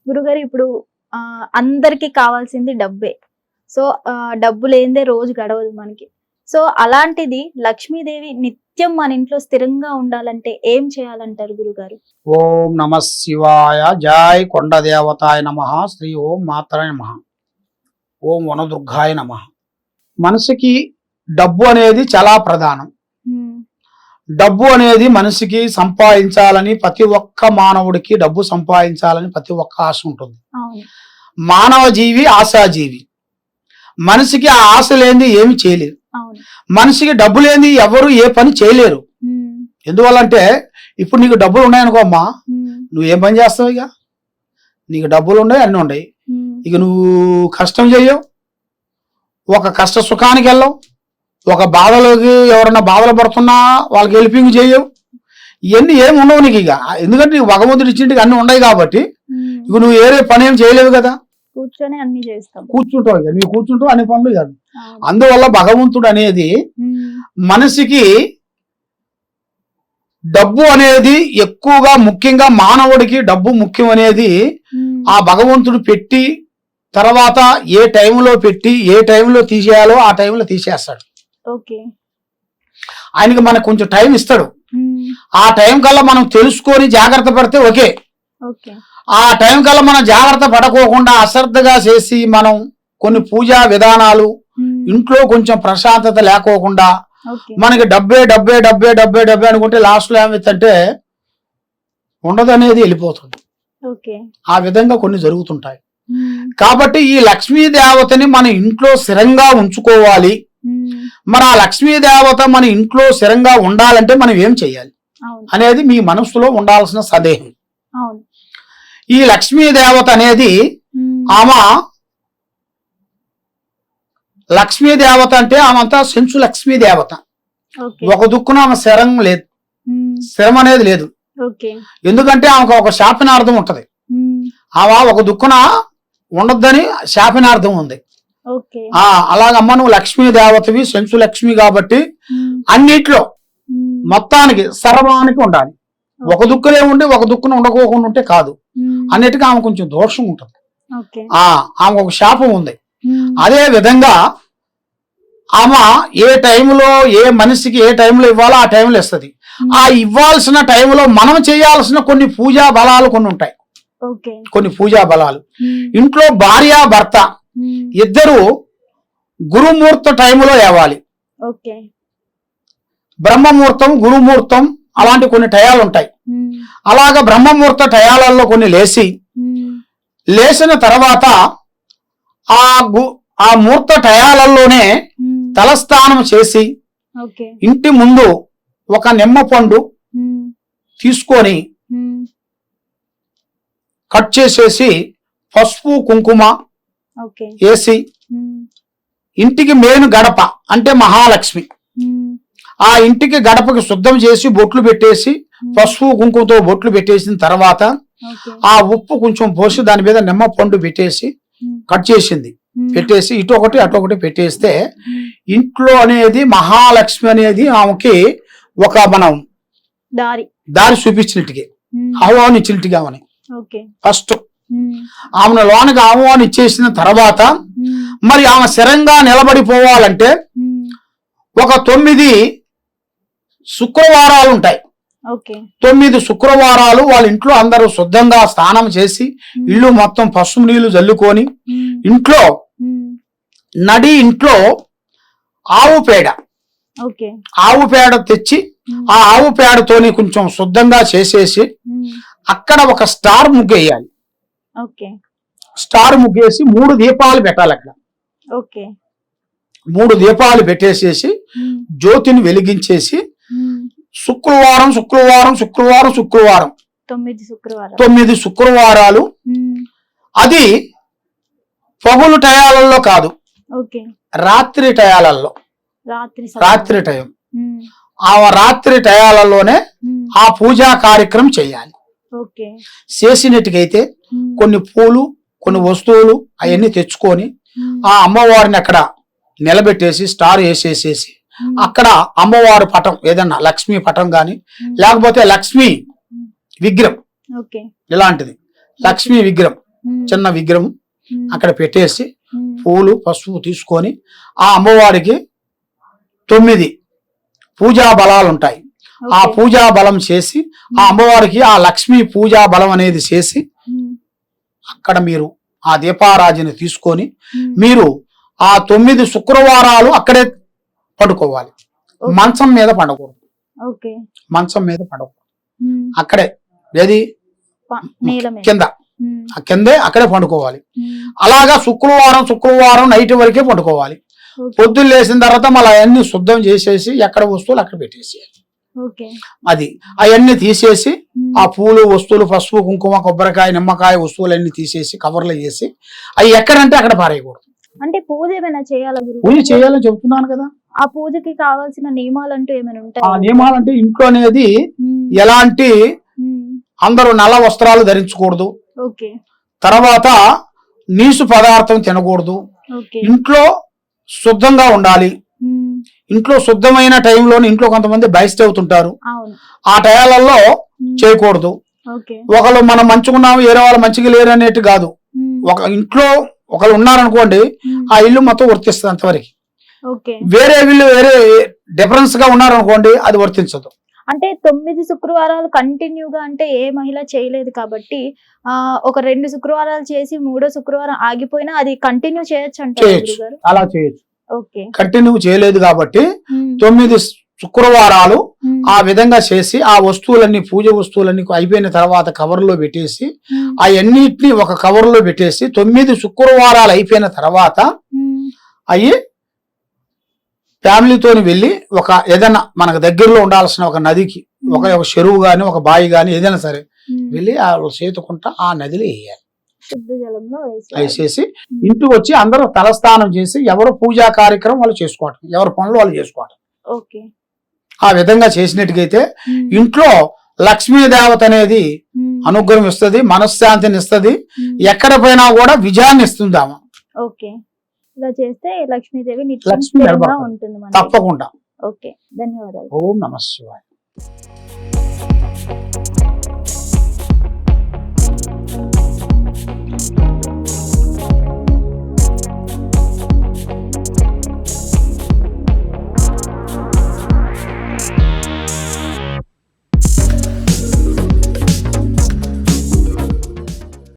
గురుగారు ఇప్పుడు అందరికి కావాల్సింది డబ్బే. సో డబ్బు లేనిదే రోజు గడవదు మనకి. సో అలాంటిది లక్ష్మీదేవి నిత్యం మన ఇంట్లో స్థిరంగా ఉండాలంటే ఏం చేయాలంటారు గురుగారు? ఓం నమ శివాయ, జై కొండ దేవతాయ నమ, శ్రీ ఓం మాత్రాయ నమ, ఓం వనదుర్గాయ నమ. మనసుకి డబ్బు అనేది చాలా ప్రధానం. డబ్బు అనేది మనిషికి సంపాదించాలని ప్రతి ఒక్క మానవుడికి డబ్బు సంపాదించాలని ప్రతి ఒక్క ఆశ ఉంటుంది. మానవ జీవి ఆశాజీవి. మనిషికి ఆ ఆశ లేనిది ఏమి చేయలేరు. మనిషికి డబ్బు లేనిది ఎవరు ఏ పని చేయలేరు. ఎందువల్లంటే ఇప్పుడు నీకు డబ్బులు ఉన్నాయనుకో అమ్మా, నువ్వేం పని చేస్తావు? ఇక నీకు డబ్బులు ఉన్నాయి, అన్నీ ఉన్నాయి. ఇక నువ్వు కష్టం చెయ్యవు, ఒక కష్ట సుఖానికి వెళ్ళవు, ఒక బాధలోకి ఎవరన్నా బాధలు పడుతున్నా వాళ్ళకి హెల్పింగ్ చేయవు. ఇవన్నీ ఏమి ఉండవు నీకు. ఇక ఎందుకంటే నీకు భగవంతుడు ఇచ్చింటికి అన్ని ఉన్నాయి కాబట్టి ఇక నువ్వు ఏరే పని ఏం చేయలేవు కదా. కూర్చొని అన్ని చేస్తావు, కూర్చుంటావు. ఇక నువ్వు కూర్చుంటావు, అన్ని పనులు కాదు. అందువల్ల భగవంతుడు అనేది మనిషికి డబ్బు అనేది ఎక్కువగా ముఖ్యంగా మానవుడికి డబ్బు ముఖ్యం అనేది ఆ భగవంతుడు పెట్టి తర్వాత ఏ టైంలో పెట్టి ఏ టైంలో తీసేయాలో ఆ టైంలో తీసేస్తాడు. ఆయనకి మనకు కొంచెం టైం ఇస్తాడు. ఆ టైం కల్లా మనం తెలుసుకొని జాగ్రత్త పడితే ఓకే. ఆ టైం కల్లా మనం జాగ్రత్త పడకోకుండా అశ్రద్ధగా చేసి మనం కొన్ని పూజా విధానాలు ఇంట్లో కొంచెం ప్రశాంతత లేకోకుండా మనకి డబ్బే డబ్బే డబ్బే డబ్బే డబ్బే అనుకుంటే లాస్ట్ లో ఏమైందంటే ఉండదు అనేది వెళ్ళిపోతుంది. ఆ విధంగా కొన్ని జరుగుతుంటాయి. కాబట్టి ఈ లక్ష్మీ దేవతని మన ఇంట్లో స్థిరంగా ఉంచుకోవాలి. మరి ఆ లక్ష్మీ దేవత మన ఇంట్లో స్థిరంగా ఉండాలంటే మనం ఏం చేయాలి అనేది మీ మనసులో ఉండాల్సిన సందేహం. ఈ లక్ష్మీ దేవత అనేది ఆమె లక్ష్మీ దేవత అంటే ఆమెంతా సెంచు లక్ష్మీ దేవత. ఒక దుక్కున ఆమె స్థిరం లేదు, స్థిరం అనేది లేదు. ఎందుకంటే ఆమెకు ఒక శాపనార్థం ఉంటది. ఆమె ఒక దుక్కున ఉండొద్దని శాపనార్థం ఉంది. అలాగమ్మ నువ్వు లక్ష్మీ దేవతవి, సెంచు లక్ష్మి కాబట్టి అన్నిట్లో మొత్తానికి సర్వానికి ఉండాలి. ఒక దుక్కునే ఉండి ఒక దుక్కున ఉండకోకుండా ఉంటే కాదు. అన్నిటికీ ఆమె కొంచెం దోషం ఉంటుంది. ఆమె ఒక శాపం ఉంది. అదే విధంగా ఆమె ఏ టైంలో ఏ మనిషికి ఏ టైంలో ఇవ్వాలో ఆ టైంలో ఇస్తుంది. ఆ ఇవ్వాల్సిన టైంలో మనం చేయాల్సిన కొన్ని పూజా బలాలు కొన్ని ఉంటాయి. కొన్ని పూజా బలాలు ఇంట్లో భార్య భర్త ఇద్దరు గురుముహూర్త టైంలో ఇవ్వాలి. బ్రహ్మముహూర్తం గురుముహూర్తం అలాంటి కొన్ని టయాలు ఉంటాయి. అలాగా బ్రహ్మముహూర్త టయాలలో కొన్ని లేచిన తర్వాత ఆ ముహూర్త టయాలలోనే తలస్నానం చేసి ఇంటి ముందు ఒక నిమ్మ పండు తీసుకొని కట్ చేసేసి పసుపు కుంకుమ వేసి ఇంటికి మెయిన్ గడప అంటే మహాలక్ష్మి, ఆ ఇంటికి గడపకి శుద్ధం చేసి బొట్లు పెట్టేసి పసుపు కుంకుమతో బొట్లు పెట్టేసిన తర్వాత ఆ ఉప్పు కొంచెం పోసి దాని మీద నిమ్మ పండు పెట్టేసి కట్ చేసింది పెట్టేసి ఇటు ఒకటి అటు ఒకటి పెట్టేస్తే ఇంట్లో అనేది మహాలక్ష్మి అనేది ఆమెకి ఒక మనం దారి చూపించినట్టుగా ఆహ్వానించినట్టుగా ఆమెని ఫస్ట్ ఆమెను లోనికి ఆహ్వానించేసిన తర్వాత మరి ఆమె స్థిరంగా నిలబడిపోవాలంటే ఒక 9 శుక్రవారాలు ఉంటాయి. 9 శుక్రవారాలు వాళ్ళ ఇంట్లో అందరూ శుద్ధంగా స్నానం చేసి ఇల్లు మొత్తం పసుపు నీళ్లు జల్లుకొని ఇంట్లో ఇంట్లో ఆవు పేడ తెచ్చి ఆ ఆవు పేడతోని కొంచెం శుద్ధంగా చేసేసి అక్కడ ఒక స్టార్ ముగ్గేయాలి. స్టార్ ముగ్గేసి 3 దీపాలు పెట్టాలి. అక్కడ 3 దీపాలు పెట్టేసేసి జ్యోతిని వెలిగించేసి శుక్రవారం 9 శుక్రవారాలు అది పగులు టయాలలో కాదు, రాత్రి టయాలలో, రాత్రి టైం ఆ రాత్రి టయాలలోనే ఆ పూజా కార్యక్రమం చేయాలి. చేసినట్టుకైతే కొన్ని పూలు కొన్ని వస్తువులు అవన్నీ తెచ్చుకొని ఆ అమ్మవారిని అక్కడ నిలబెట్టేసి స్టార్ వేసేసేసి అక్కడ అమ్మవారి పటం ఏదన్నా లక్ష్మీ పటం గాని లేకపోతే లక్ష్మీ విగ్రహం ఇలాంటిది లక్ష్మీ విగ్రహం చిన్న విగ్రహం అక్కడ పెట్టేసి ఉమ్, పూలు పసుపు తీసుకొని ఆ అమ్మవారికి 9 పూజా బలాలు ఉంటాయి. ఆ ఓకే. పూజా బలం చేసి ఆ అమ్మవారికి ఆ లక్ష్మీ పూజా బలం అనేది చేసి ఉమ్, అక్కడ మీరు ఆ దీపారాజన తీసుకొని ఉమ్, మీరు ఆ 9 శుక్రవారాలు అక్కడే పడుకోవాలి. ఓకే. మంచం మీద పడకూడదు. ఓకే. మంచం మీద పడకూడదు. ఉమ్, అక్కడే ఏది నేల మీద. కింద ఉమ్, ఆ కిందే అక్కడే పండుకోవాలి. ఉమ్, అలాగా శుక్రవారం నైట్ వరకే పండుకోవాలి. ఓకే. పొద్దున్న లేచిన తర్వాత మళ్ళీ అవన్నీ శుద్ధం చేసేసి ఎక్కడ వస్తువులు అక్కడ పెట్టేసేయాలి. ఓకే. అది అవన్నీ తీసేసి ఉమ్, ఆ పూలు వస్తువులు పసుపు కుంకుమ కొబ్బరికాయ నిమ్మకాయ వస్తువులన్నీ తీసేసి కవర్లో వేసి అవి ఎక్కడంటే అక్కడ పారేయకూడదు. అంటే పూజ ఏమైనా చేయాలా పూజ గురువు? చేయాలని చెబుతున్నాను కదా. ఆ పూజకి కావాల్సిన నియమాలు అంటూ ఏమైనా ఆ ఉంటాయి? నియమాలంటే ఇంట్లో అనేది ఎలాంటి అందరూ నల్ల వస్త్రాలు ధరించకూడదు. ఓకే. తర్వాత నీసు పదార్థం తినకూడదు. ఓకే. ఇంట్లో శుద్ధంగా ఉండాలి. ఉమ్, ఇంట్లో శుద్ధమైన టైంలోనే ఇంట్లో కొంతమంది బయట అవుతుంటారు. అవును. ఆ టయాలలో ఉమ్, చేయకూడదు. ఓకే. ఒకళ్ళు మనం మంచుకున్నాము వేరే వాళ్ళు మంచిగా లేరు అనేట్టు కాదు. ఉమ్, ఒక ఇంట్లో ఒకళ్ళు ఉన్నారనుకోండి ఉమ్, ఆ ఇల్లు మొత్తం వర్తిస్తుంది అంతవరకు. ఓకే. వేరే వీళ్ళు వేరే డిఫరెన్స్ గా ఉన్నారనుకోండి అది వర్తించదు. అంటే 9 శుక్రవారాలు కంటిన్యూగా అంటే ఏ మహిళ చేయలేదు కాబట్టి ఒక 2 శుక్రవారాలు చేసి 3వ శుక్రవారం ఆగిపోయినా అది కంటిన్యూ చేయొచ్చు అంటారు చేయొచ్చు. గురుగారు? అలా చేయొచ్చు. ఓకే. కంటిన్యూ చేయలేదు కాబట్టి ఉమ్, 9 శుక్రవారాలు ఉమ్, ఆ విధంగా చేసి ఆ వస్తువులన్నీ పూజ వస్తువులన్నీ అయిపోయిన తర్వాత కవర్లో పెట్టేసి ఉమ్, అవన్నిటిని ఒక కవర్లో పెట్టేసి 9 శుక్రవారాలు అయిపోయిన తర్వాత ఉమ్, అవి ఫ్యామిలీతోని వెళ్ళి ఒక ఏదైనా మనకు దగ్గరలో ఉండాల్సిన ఒక నదికి ఒక చెరువు గాని ఒక బావి గాని ఏదైనా సరే ఉమ్, వెళ్ళి ఆ చేతుకుంటా ఆ నదిలో వేయాలి. శుద్ధ జలంలో వేసేయాలి. వేసేసి ఇంటికి వచ్చి అందరూ తలస్నానం చేసి ఎవరు పూజా కార్యక్రమం వాళ్ళు చేసుకోవటం, ఎవరి పనులు వాళ్ళు చేసుకోవటం. ఓకే. ఆ విధంగా చేసినట్టుగైతే ఉమ్, ఇంట్లో లక్ష్మీ దేవత అనేది ఉమ్, అనుగ్రహం ఇస్తుంది, మనశ్శాంతిని ఇస్తుంది, ఉమ్, ఎక్కడ పోయినా కూడా విజయాన్ని ఇస్తుంది ఆమె. ఓకే. ఇలా చేస్తే లక్ష్మీదేవి నిత్యం లక్ష్మీ స్థిరంగా నిలబడుతుంది. ఉంటుంది మనకి. తప్పకుండా. ఓకే. ధన్యవాదాలు. ఓం నమః శివాయ.